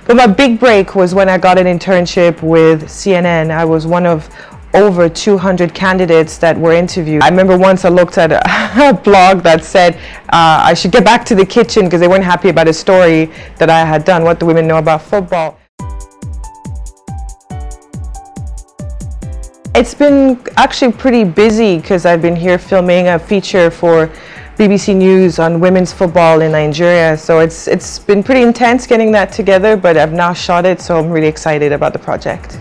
But my big break was when I got an internship with CNN. I was one of over 200 candidates that were interviewed. I remember once I looked at a blog that said I should get back to the kitchen because they weren't happy about a story that I had done, What Do Women Know About Football. It's been actually pretty busy because I've been here filming a feature for BBC News on women's football in Nigeria. So it's been pretty intense getting that together, but I've now shot it, so I'm really excited about the project.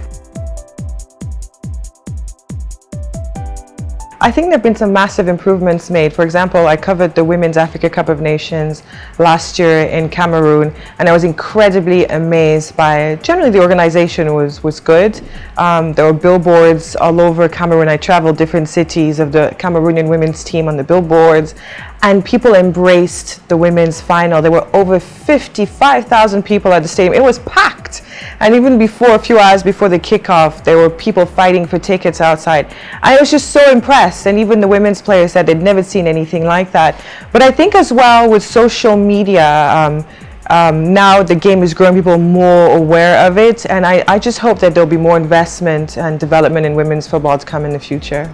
I think there have been some massive improvements made. For example, I covered the Women's Africa Cup of Nations last year in Cameroon, and I was incredibly amazed by, generally the organization was good. There were billboards all over Cameroon. I traveled different cities of the Cameroonian women's team on the billboards, and people embraced the women's final. There were over 55,000 people at the stadium. It was packed. And even before, a few hours before the kickoff, there were people fighting for tickets outside. I was just so impressed. And even the women's players said they'd never seen anything like that. But I think as well with social media, now the game is growing, people are more aware of it. And I just hope that there'll be more investment and development in women's football to come in the future.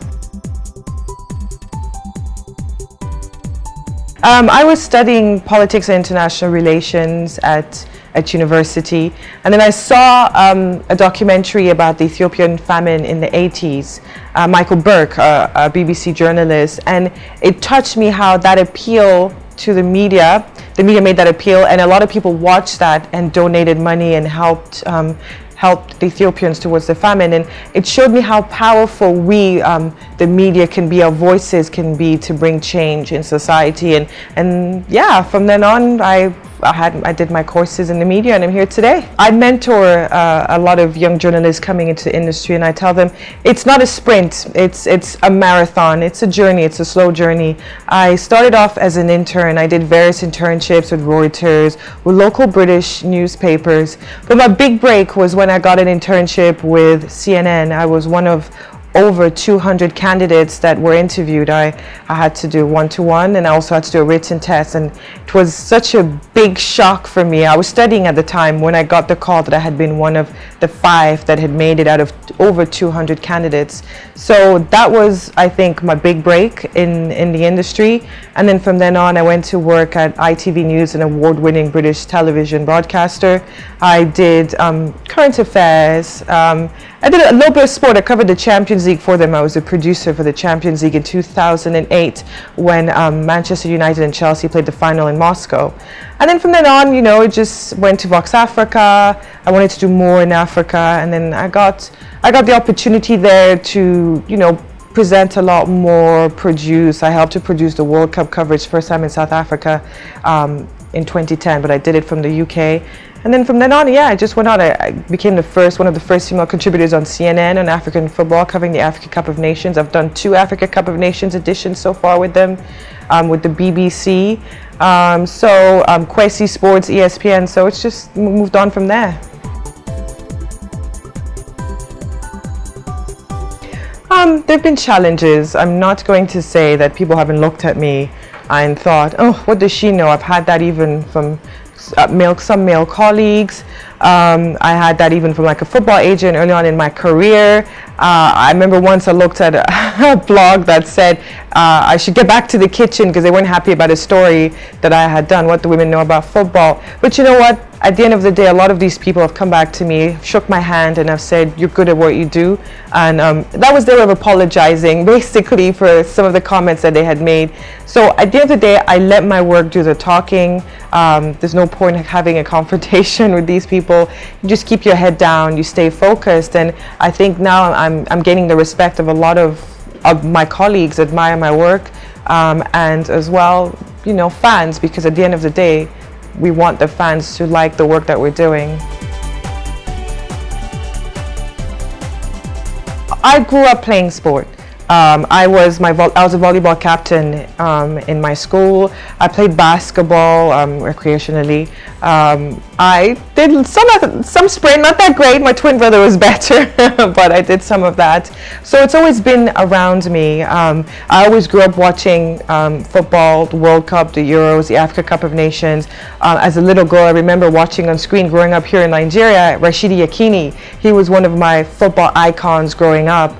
I was studying politics and international relations at university, and then I saw a documentary about the Ethiopian famine in the 80s. Michael Burke, a BBC journalist, and it touched me how that appeal to the media made that appeal, and a lot of people watched that and donated money and helped the Ethiopians towards the famine. And it showed me how powerful we, the media, can be, our voices can be to bring change in society. And yeah, from then on, I did my courses in the media, and I'm here today. I mentor a lot of young journalists coming into the industry, and I tell them it's not a sprint, it's a marathon, it's a journey, it's a slow journey. I started off as an intern. I did various internships with Reuters, with local British newspapers, but my big break was when I got an internship with CNN. I was one of over 200 candidates that were interviewed. I had to do one-to-one, and I also had to do a written test, and it was such a big shock for me. I was studying at the time when I got the call that I had been one of the 5 that had made it out of over 200 candidates. So that was, I think, my big break in the industry. And then from then on, I went to work at ITV News, an award-winning British television broadcaster. I did current affairs. I did a little bit of sport. I covered the Champions League for them. I was a producer for the Champions League in 2008 when Manchester United and Chelsea played the final in Moscow. And then from then on, you know, it just went to Vox Africa. I wanted to do more in Africa, and then I got the opportunity there to, you know, present a lot more, produce. I helped to produce the World Cup coverage first time in South Africa in 2010, but I did it from the UK. And then from then on, yeah, I just went out. I became one of the first female contributors on CNN on African football, covering the Africa Cup of Nations. I've done 2 Africa Cup of Nations editions so far with them, with the BBC. Kwesi Sports, ESPN, so it's just moved on from there. There have been challenges. I'm not going to say that people haven't looked at me and thought, oh, what does she know? I've had that even from some male colleagues. I had that even from like a football agent early on in my career. I remember once I looked at a blog that said I should get back to the kitchen because they weren't happy about a story that I had done, What Do Women Know About Football. But you know what? At the end of the day, a lot of these people have come back to me, shook my hand, and have said, you're good at what you do. And that was their way of apologizing, basically, for some of the comments that they had made. So at the end of the day, I let my work do the talking. There's no point in having a confrontation with these people. You just keep your head down, you stay focused. And I think now I'm gaining the respect of a lot of my colleagues, admire my work, and as well, you know, fans, because at the end of the day, we want the fans to like the work that we're doing. I grew up playing sport. I was a volleyball captain in my school. I played basketball recreationally. I did some sprint, not that great. My twin brother was better, but I did some of that. So it's always been around me. I always grew up watching football, the World Cup, the Euros, the Africa Cup of Nations. As a little girl, I remember watching on screen growing up here in Nigeria, Rashidi Yakini. He was one of my football icons growing up.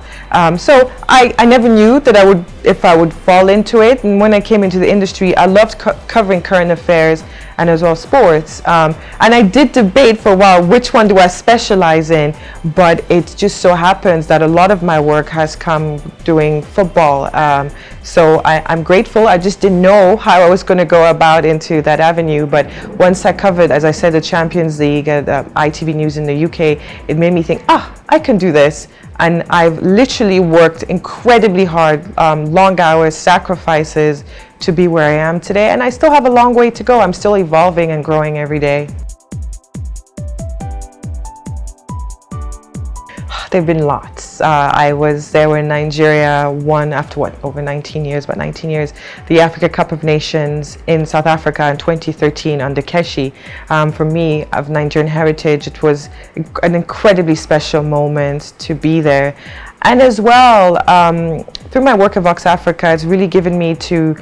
So I never knew that if I would fall into it. And when I came into the industry, I loved covering current affairs and as well sports. And I did debate for a while, which one do I specialize in? But it just so happens that a lot of my work has come doing football. So I'm grateful. I just didn't know how I was going to go about into that avenue. But once I covered, as I said, the Champions League at ITV News in the UK, it made me think, I can do this. And I've literally worked incredibly hard, long hours, sacrifices to be where I am today. And I still have a long way to go. I'm still evolving and growing every day. There have been lots. I was there in Nigeria, won after over 19 years, about 19 years, the Africa Cup of Nations in South Africa in 2013 under Keshi. For me, of Nigerian heritage, it was an incredibly special moment to be there. And as well, through my work at Vox Africa, it's really given me to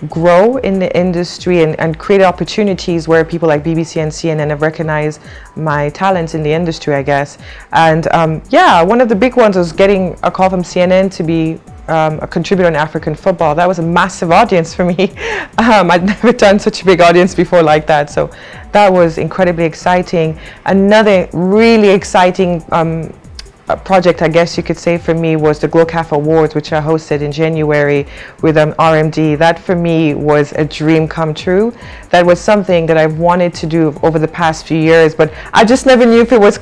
grow in the industry and create opportunities where people like BBC and CNN have recognized my talents in the industry, I guess. And yeah, one of the big ones was getting a call from CNN to be a contributor on African football. That was a massive audience for me. I'd never done such a big audience before like that. So that was incredibly exciting. Another really exciting project, I guess you could say, for me was the GloCAF Awards, which I hosted in January with RMD. That for me was a dream come true. That was something that I've wanted to do over the past few years, but I just never knew if it was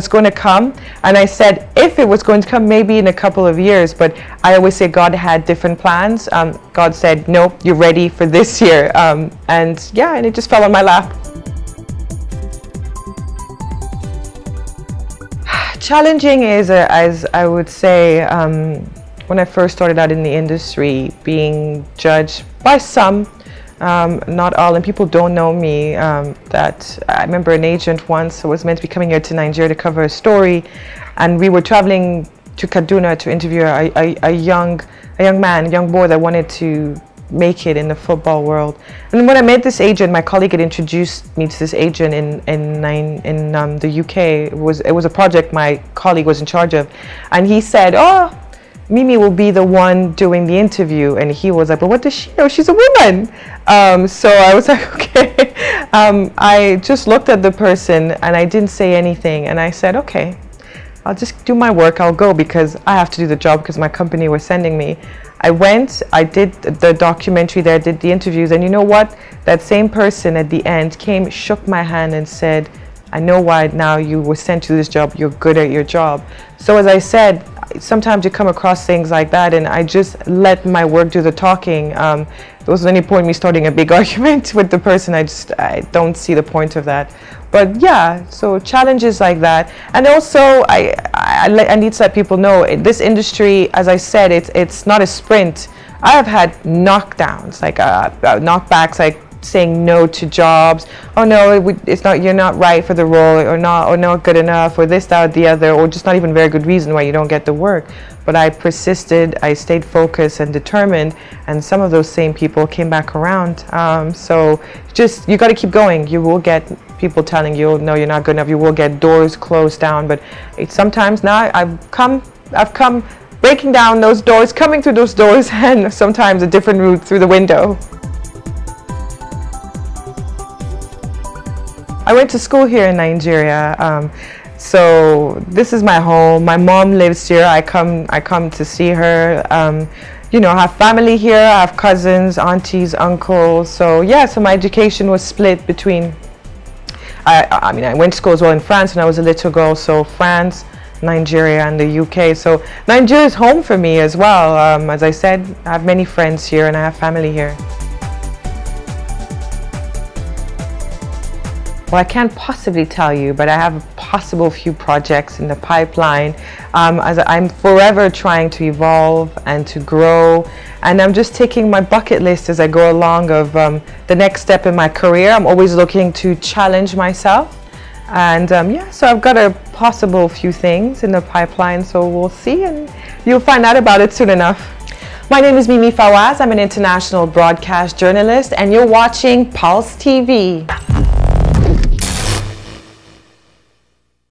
going to come. And I said if it was going to come, maybe in a couple of years. But I always say God had different plans. God said, nope, you're ready for this year. And yeah, and it just fell on my lap. Challenging is, as I would say, when I first started out in the industry, being judged by some, not all, and people don't know me. That I remember an agent once was meant to be coming here to Nigeria to cover a story, and we were traveling to Kaduna to interview a young boy that wanted to make it in the football world. And when I met this agent, my colleague had introduced me to this agent in the UK. It was a project my colleague was in charge of, and he said, "Oh, Mimi will be the one doing the interview." And he was like, "But what does she know? She's a woman." So I was like, "Okay." I just looked at the person and I didn't say anything, and I said, "Okay, I'll just do my work. I'll go because I have to do the job because my company was sending me." I went, I did the documentary there, did the interviews, and you know what? That same person at the end came, shook my hand and said, "I know why now you were sent to this job. You're good at your job." So as I said, sometimes you come across things like that, and I just let my work do the talking. There wasn't any point in me starting a big argument with the person. I don't see the point of that. But yeah, so challenges like that. And also, I need to let people know, this industry, as I said, it's not a sprint. I have had knockdowns, like knockbacks, like saying no to jobs. "Oh no, it's not, you're not right for the role," or not good enough, or this, that, or the other, or just not even very good reason why you don't get the work. But I persisted, I stayed focused and determined, and some of those same people came back around. So just, you got to keep going. You will get people telling you, "No, you're not good enough." You will get doors closed down, but sometimes now I've come breaking down those doors, coming through those doors, and sometimes a different route through the window. I went to school here in Nigeria, so this is my home. My mom lives here. I come to see her. You know, I have family here. I have cousins, aunties, uncles. So yeah, so my education was split between. I mean, I went to school as well in France when I was a little girl. So France, Nigeria, and the UK. So Nigeria is home for me as well. As I said, I have many friends here and I have family here. Well, I can't possibly tell you, but I have possible few projects in the pipeline. As I'm forever trying to evolve and to grow, and I'm just taking my bucket list as I go along of the next step in my career. I'm always looking to challenge myself, and yeah, so I've got a possible few things in the pipeline, so we'll see, and you'll find out about it soon enough. My name is Mimi Fawaz. I'm an international broadcast journalist, and you're watching Pulse TV.